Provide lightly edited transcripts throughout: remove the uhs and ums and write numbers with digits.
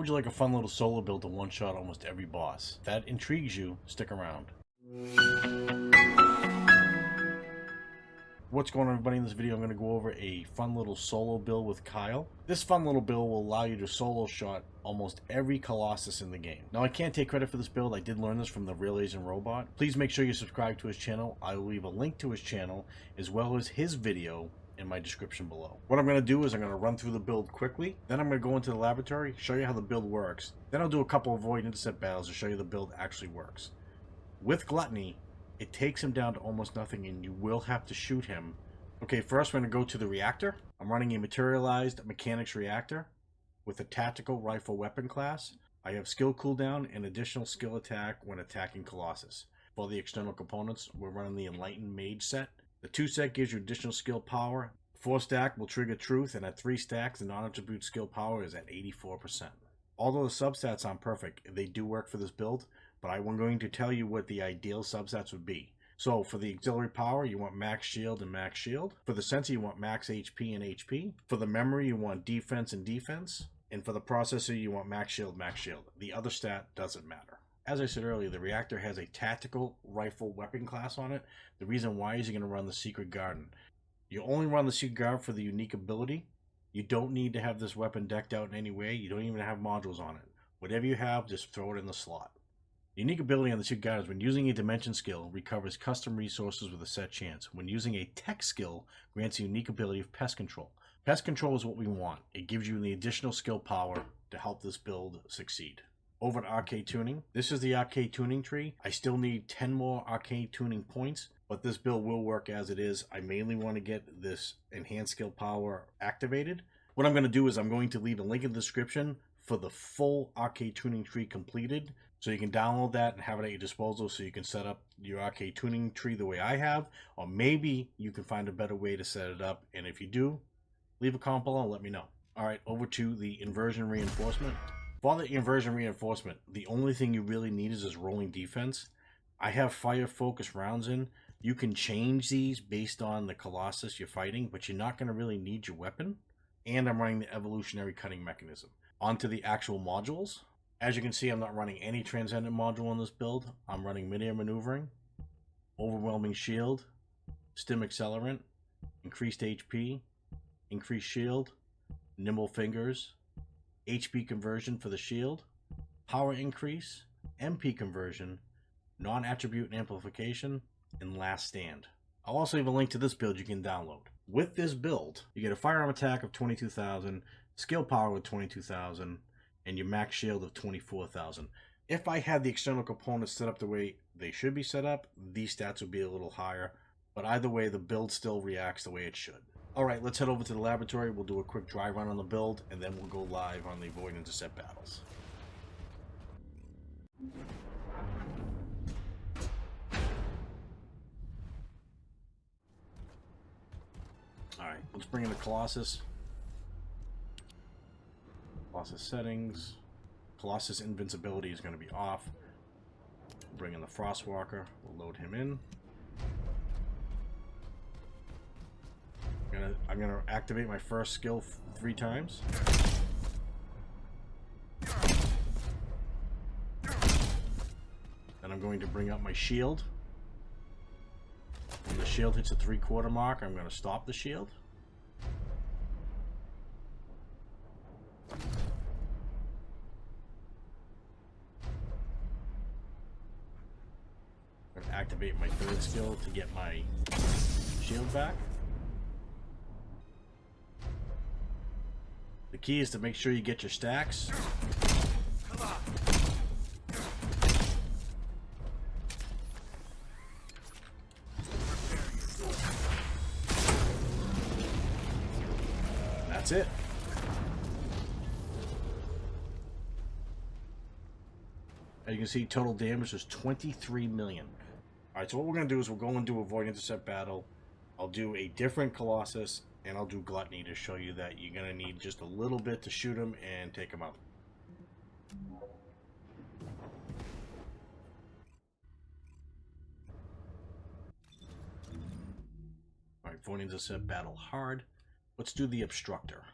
would you like a fun little solo build to one-shot almost every boss? If that intrigues you, stick around. What's going on, everybody? In this video I'm going to go over a fun little solo build with Kyle. This fun little build will allow you to solo shot almost every Colossus in the game. Now I can't take credit for this build, I did learn this from the Real Asian Robot. Please make sure you subscribe to his channel. I will leave a link to his channel as well as his video in my description below. What I'm going to do is I'm going to run through the build quickly, then I'm going to go into the laboratory, show you how the build works, then I'll do a couple of void intercept battles to show you the build actually works. With Gluttony, it takes him down to almost nothing and you will have to shoot him. Okay, first we're going to go to the Reactor. I'm running a materialized mechanics reactor with a tactical rifle weapon class. I have skill cooldown and additional skill attack when attacking Colossus. For the external components, we're running the Enlightened Mage set. The 2 set gives you additional skill power. 4 stack will trigger Truth, and at 3 stacks, the non-attribute skill power is at 84%. Although the substats aren't perfect, they do work for this build, but I'm going to tell you what the ideal substats would be. So for the auxiliary power, you want max shield and max shield. For the sensor, you want max HP and HP. For the memory, you want defense and defense. And for the processor, you want max shield, max shield. The other stat doesn't matter. As I said earlier, the Reactor has a tactical rifle weapon class on it. The reason why is you're going to run the Secret Garden. You only run the Secret Garden for the unique ability. You don't need to have this weapon decked out in any way. You don't even have modules on it. Whatever you have, just throw it in the slot. The unique ability on the Secret Garden is when using a dimension skill, recovers custom resources with a set chance. When using a tech skill, grants a unique ability of pest control. Pest control is what we want. It gives you the additional skill power to help this build succeed. Over to Arche tuning. This is the Arche tuning tree. I still need 10 more Arche tuning points, but this build will work as it is. I mainly want to get this enhanced skill power activated. What I'm going to do is I'm going to leave a link in the description for the full Arche tuning tree completed, so you can download that and have it at your disposal so you can set up your Arche tuning tree the way I have, or maybe you can find a better way to set it up, and if you do, leave a comment below and let me know. Alright, over to the Inversion reinforcement. For the Inversion reinforcement, the only thing you really need is this rolling defense. I have fire focus rounds in. You can change these based on the Colossus you're fighting, but you're not going to really need your weapon. And I'm running the evolutionary cutting mechanism. Onto the actual modules. As you can see, I'm not running any transcendent module on this build. I'm running mid-air maneuvering, overwhelming shield, stim accelerant, increased HP, increased shield, nimble fingers, HP conversion for the shield, power increase, MP conversion, non-attribute amplification, and last stand. I'll also leave a link to this build you can download. With this build, you get a firearm attack of 22,000, skill power of 22,000, and your max shield of 24,000. If I had the external components set up the way they should be set up, these stats would be a little higher, but either way the build still reacts the way it should. Alright, let's head over to the laboratory. We'll do a quick dry run on the build, and then we'll go live on the void intercept battles. Alright, let's bring in the Colossus. Colossus settings. Colossus invincibility is going to be off. Bring in the Frostwalker. We'll load him in. I'm gonna activate my first skill 3 times. Then I'm going to bring up my shield. When the shield hits the 3/4 mark, I'm going to stop the shield. I'm going to activate my 3rd skill to get my shield back. The key is to make sure you get your stacks. That's it. As you can see, total damage is 23 million. Alright, so what we're going to do is we'll go and do a void intercept battle. I'll do a different Colossus, and I'll do Gluttony to show you that you're going to need just a little bit to shoot him and take him out. Alright, void intercept battle hard. Let's do the Obstructor.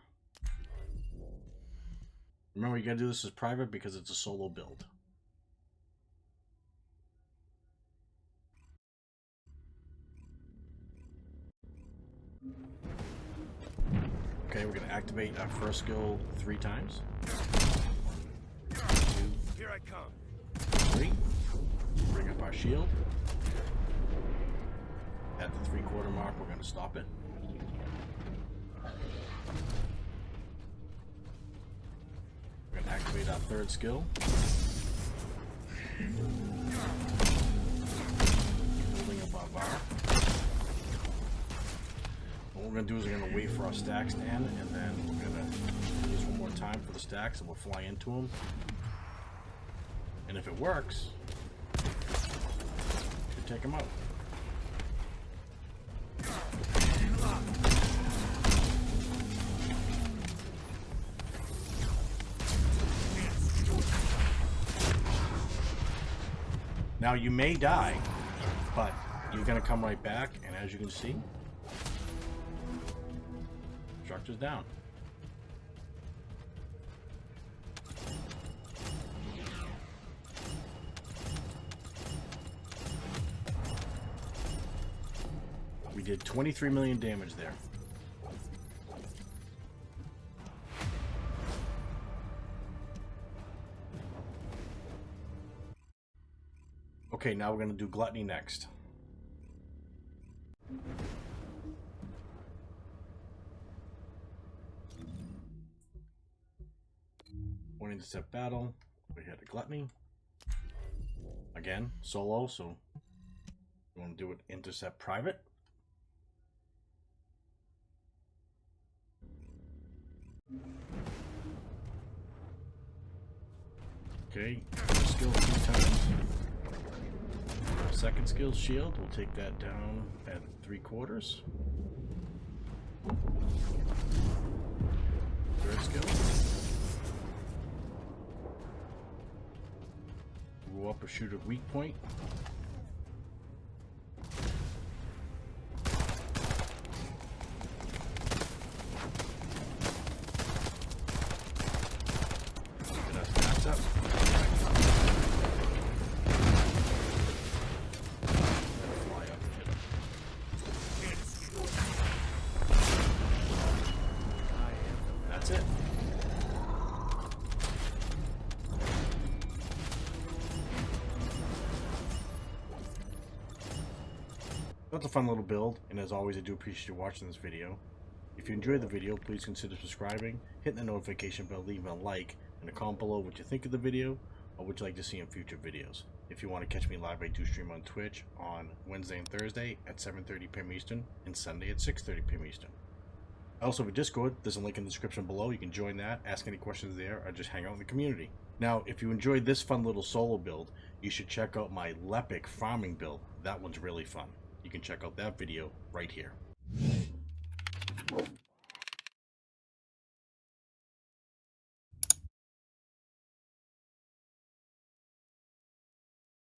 Remember, you gotta do this as private because it's a solo build. Okay, we're gonna activate our first skill 3 times. 2, Here I come. 3. Bring up our shield. At the 3/4 mark, we're gonna stop it. We're gonna activate our 3rd skill. Building up our bar. What we're going to do is we're going to wait for our stacks to end, and then we're going to do this one more time for the stacks, and we'll fly into them. And if it works, we'll take them out. Now you may die, but you're going to come right back, and as you can see, Obstructer's down. We did 23 million damage there. Okay, now we're going to do Gluttony next. One intercept battle. We had a Gluttony. Again, solo, so we want to do it intercept private. Okay, skill 2 times. Second skill shield, we'll take that down at 3/4. Third skill. Go up or shoot a weak point. Get our stacks up. Fly up and hit him. That's it. That's a fun little build, and as always, I do appreciate you watching this video. If you enjoyed the video, please consider subscribing, hitting the notification bell, leaving a like, and a comment below what you think of the video, or what you'd like to see in future videos. If you want to catch me live, I do stream on Twitch on Wednesday and Thursday at 7:30 p.m. Eastern, and Sunday at 6:30 p.m. Eastern. I also have a Discord. There's a link in the description below. You can join that, ask any questions there, or just hang out in the community. Now, if you enjoyed this fun little solo build, you should check out my Lepic farming build. That one's really fun. You can check out that video right here.